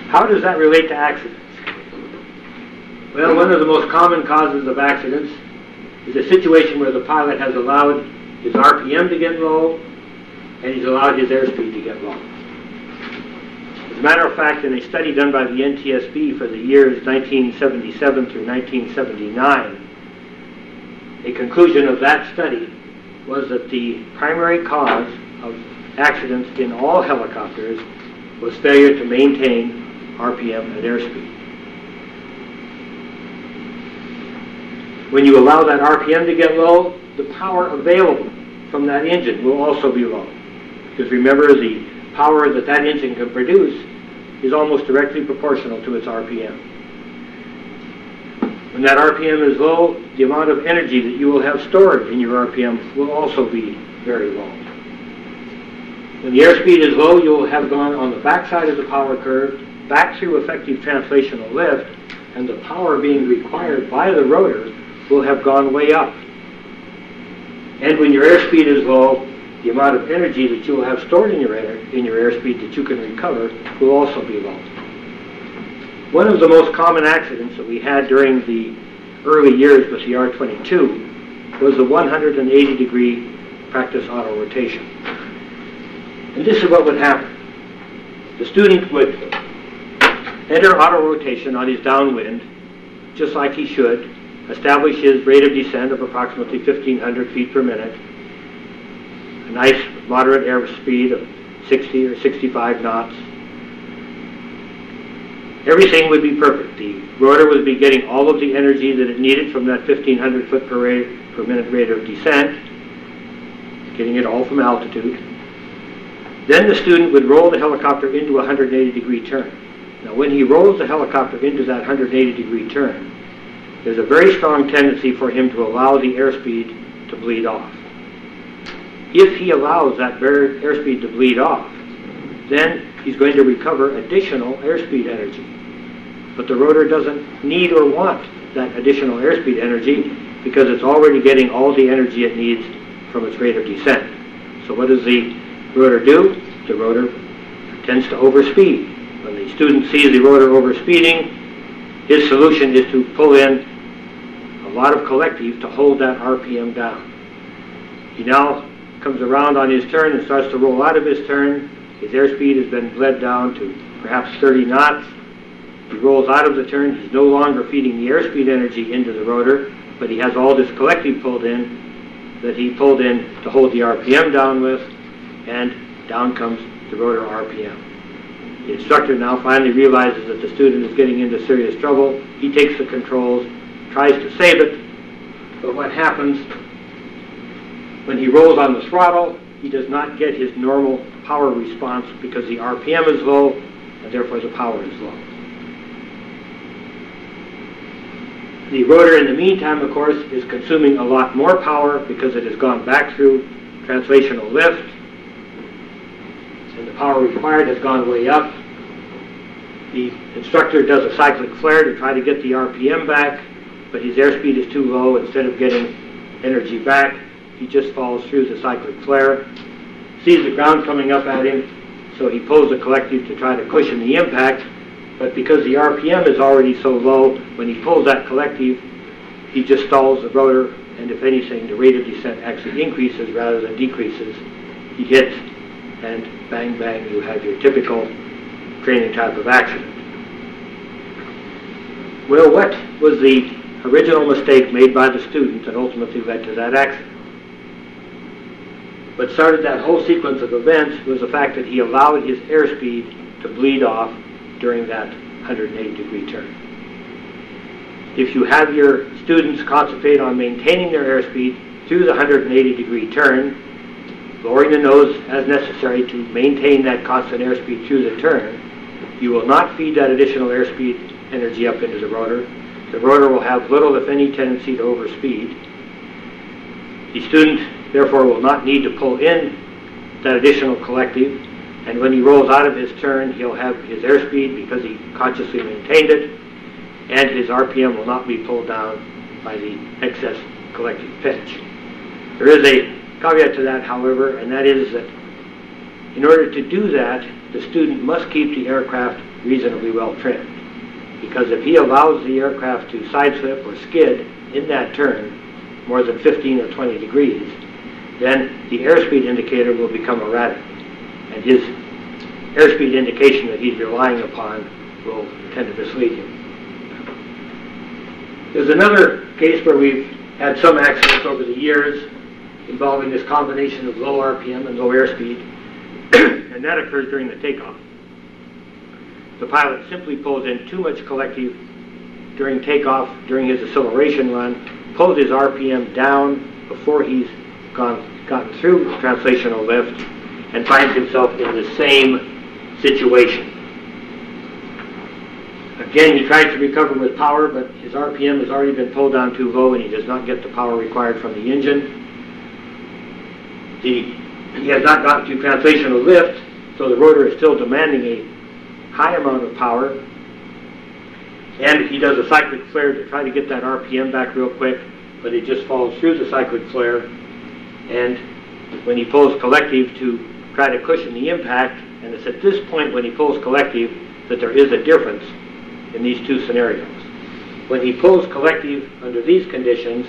How does that relate to accidents? Well, one of the most common causes of accidents is a situation where the pilot has allowed his RPM to get low and he's allowed his airspeed to get low. As a matter of fact, in a study done by the NTSB for the years 1977 through 1979, a conclusion of that study was that the primary cause of accidents in all helicopters was failure to maintain RPM and airspeed. When you allow that RPM to get low, the power available from that engine will also be low. Because remember, the power that that engine can produce is almost directly proportional to its RPM. When that RPM is low, the amount of energy that you will have stored in your RPM will also be very low. When the airspeed is low, you will have gone on the backside of the power curve, back through effective translational lift, and the power being required by the rotor will have gone way up. And when your airspeed is low, the amount of energy that you will have stored in your airspeed that you can recover will also be low. One of the most common accidents that we had during the early years with the R-22 was the 180-degree practice auto rotation. And this is what would happen. The student would enter auto rotation on his downwind, just like he should, establish his rate of descent of approximately 1,500 feet per minute, a nice moderate airspeed of 60 or 65 knots. Everything would be perfect. The rotor would be getting all of the energy that it needed from that 1,500 foot per minute rate of descent, getting it all from altitude. Then the student would roll the helicopter into a 180-degree turn. Now, when he rolls the helicopter into that 180-degree turn, there's a very strong tendency for him to allow the airspeed to bleed off. If he allows that airspeed to bleed off, then he's going to recover additional airspeed energy. But the rotor doesn't need or want that additional airspeed energy because it's already getting all the energy it needs from its rate of descent. So what does the rotor do? The rotor tends to overspeed. When the student sees the rotor overspeeding, his solution is to pull in a lot of collective to hold that RPM down. He now comes around on his turn and starts to roll out of his turn. His airspeed has been bled down to perhaps 30 knots. He rolls out of the turn. He's no longer feeding the airspeed energy into the rotor, but he has all this collective pulled in that he pulled in to hold the RPM down with, and down comes the rotor RPM. The instructor now finally realizes that the student is getting into serious trouble. He takes the controls, tries to save it, but what happens when he rolls on the throttle, he does not get his normal power response because the RPM is low and therefore the power is low. The rotor in the meantime, of course, is consuming a lot more power because it has gone back through translational lift, and the power required has gone way up. The instructor does a cyclic flare to try to get the RPM back, but his airspeed is too low. Instead of getting energy back, he just falls through the cyclic flare, sees the ground coming up at him, so he pulls the collective to try to cushion the impact, but because the RPM is already so low, when he pulls that collective, he just stalls the rotor, and if anything, the rate of descent actually increases rather than decreases. He hits, and bang, bang, you have your typical training type of accident. Well, what was the original mistake made by the student that ultimately led to that accident? What started that whole sequence of events was the fact that he allowed his airspeed to bleed off during that 180-degree turn. If you have your students concentrate on maintaining their airspeed through the 180-degree turn, lowering the nose as necessary to maintain that constant airspeed through the turn, you will not feed that additional airspeed energy up into the rotor. The rotor will have little, if any, tendency to overspeed. The student, therefore, will not need to pull in that additional collective, and when he rolls out of his turn, he'll have his airspeed because he consciously maintained it, and his RPM will not be pulled down by the excess collective pitch. There is a caveat to that, however, and that is that in order to do that, the student must keep the aircraft reasonably well trimmed. Because if he allows the aircraft to sideslip or skid in that turn more than 15 or 20 degrees, then the airspeed indicator will become erratic. And his airspeed indication that he's relying upon will tend to mislead him. There's another case where we've had some accidents over the years involving this combination of low RPM and low airspeed, and that occurs during the takeoff. The pilot simply pulls in too much collective during takeoff, during his acceleration run, pulls his RPM down before he's gotten through translational lift, and finds himself in the same situation. Again, he tries to recover with power, but his RPM has already been pulled down too low and he does not get the power required from the engine. He has not gotten to translational lift, so the rotor is still demanding a high amount of power. And he does a cyclic flare to try to get that RPM back real quick, but it just falls through the cyclic flare. And when he pulls collective to try to cushion the impact, and it's at this point when he pulls collective that there is a difference in these two scenarios. When he pulls collective under these conditions,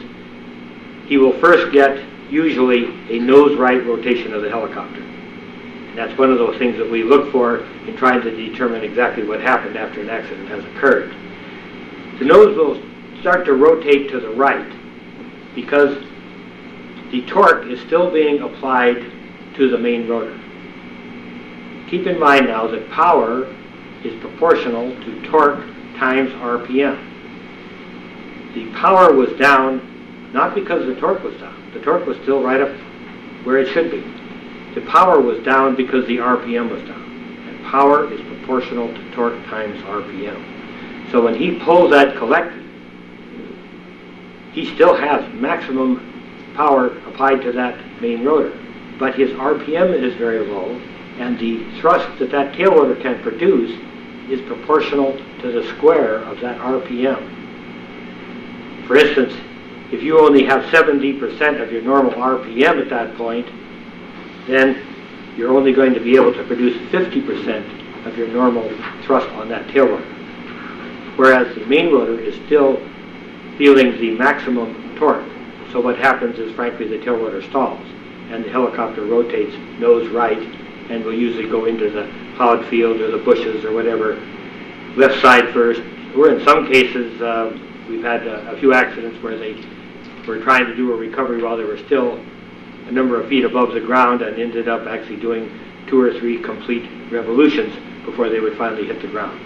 he will first get usually a nose right rotation of the helicopter. And that's one of those things that we look for in trying to determine exactly what happened after an accident has occurred. The nose will start to rotate to the right because the torque is still being applied to the main rotor. Keep in mind now that power is proportional to torque times RPM. The power was down not because the torque was down. The torque was still right up where it should be. The power was down because the RPM was down. And power is proportional to torque times RPM. So when he pulls that collective, he still has maximum power applied to that main rotor. But his RPM is very low, and the thrust that that tail rotor can produce is proportional to the square of that RPM. For instance, if you only have 70% of your normal RPM at that point, then you're only going to be able to produce 50% of your normal thrust on that tail rotor. Whereas the main rotor is still feeling the maximum torque. So what happens is, frankly, the tail rotor stalls, and the helicopter rotates nose right, and will usually go into the plowed field or the bushes or whatever, left side first. Or in some cases, we've had a few accidents where they were trying to do a recovery while they were still a number of feet above the ground and ended up actually doing 2 or 3 complete revolutions before they would finally hit the ground.